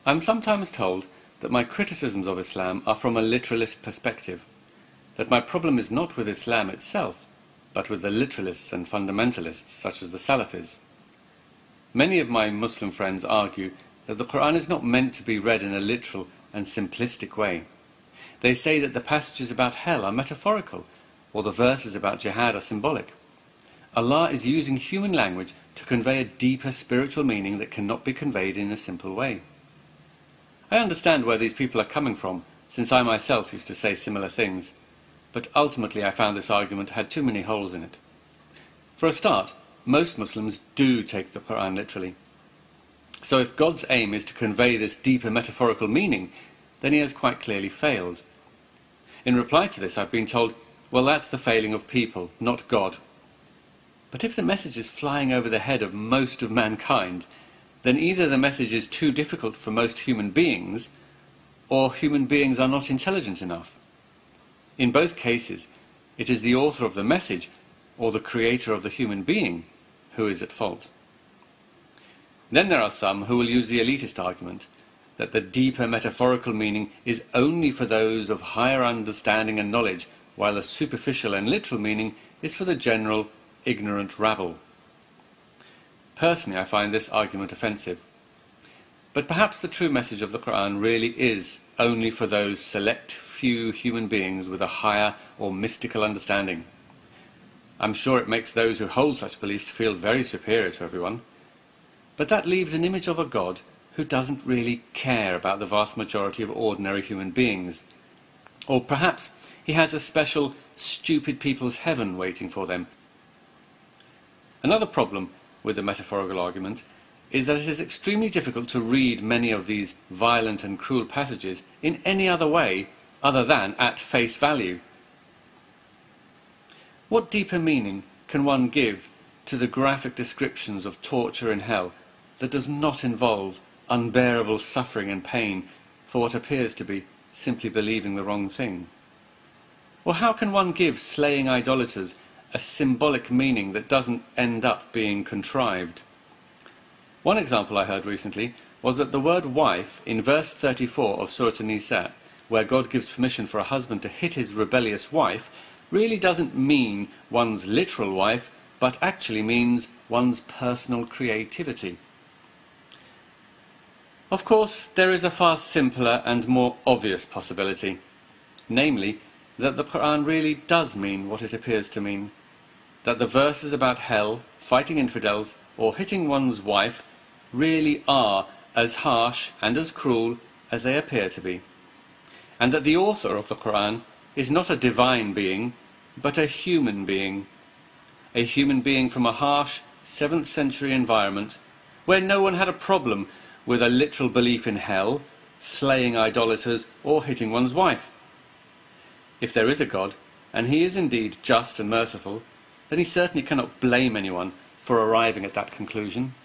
I'm sometimes told that my criticisms of Islam are from a literalist perspective, that my problem is not with Islam itself, but with the literalists and fundamentalists such as the Salafis. Many of my Muslim friends argue that the Quran is not meant to be read in a literal and simplistic way. They say that the passages about hell are metaphorical, or the verses about jihad are symbolic. Allah is using human language to convey a deeper spiritual meaning that cannot be conveyed in a simple way. I understand where these people are coming from, since I myself used to say similar things, but ultimately I found this argument had too many holes in it. For a start, most Muslims do take the Quran literally. So if God's aim is to convey this deeper metaphorical meaning, then he has quite clearly failed. In reply to this, I've been told, well, that's the failing of people, not God. But if the message is flying over the head of most of mankind, then either the message is too difficult for most human beings, or human beings are not intelligent enough. In both cases, it is the author of the message, or the creator of the human being, who is at fault. Then there are some who will use the elitist argument, that the deeper metaphorical meaning is only for those of higher understanding and knowledge, while the superficial and literal meaning is for the general, ignorant rabble. Personally, I find this argument offensive. But perhaps the true message of the Quran really is only for those select few human beings with a higher or mystical understanding. I'm sure it makes those who hold such beliefs feel very superior to everyone. But that leaves an image of a God who doesn't really care about the vast majority of ordinary human beings. Or perhaps he has a special stupid people's heaven waiting for them. Another problem with the metaphorical argument is that it is extremely difficult to read many of these violent and cruel passages in any other way other than at face value. What deeper meaning can one give to the graphic descriptions of torture in hell that does not involve unbearable suffering and pain for what appears to be simply believing the wrong thing? Or how can one give slaying idolaters a symbolic meaning that doesn't end up being contrived? One example I heard recently was that the word wife in verse 34 of Surah An-Nisa, where God gives permission for a husband to hit his rebellious wife, really doesn't mean one's literal wife, but actually means one's personal creativity. Of course, there is a far simpler and more obvious possibility, namely that the Quran really does mean what it appears to mean, that the verses about hell, fighting infidels, or hitting one's wife really are as harsh and as cruel as they appear to be, and that the author of the Quran is not a divine being, but a human being from a harsh 7th century environment where no one had a problem with a literal belief in hell, slaying idolaters, or hitting one's wife. If there is a God, and he is indeed just and merciful, then he certainly cannot blame anyone for arriving at that conclusion.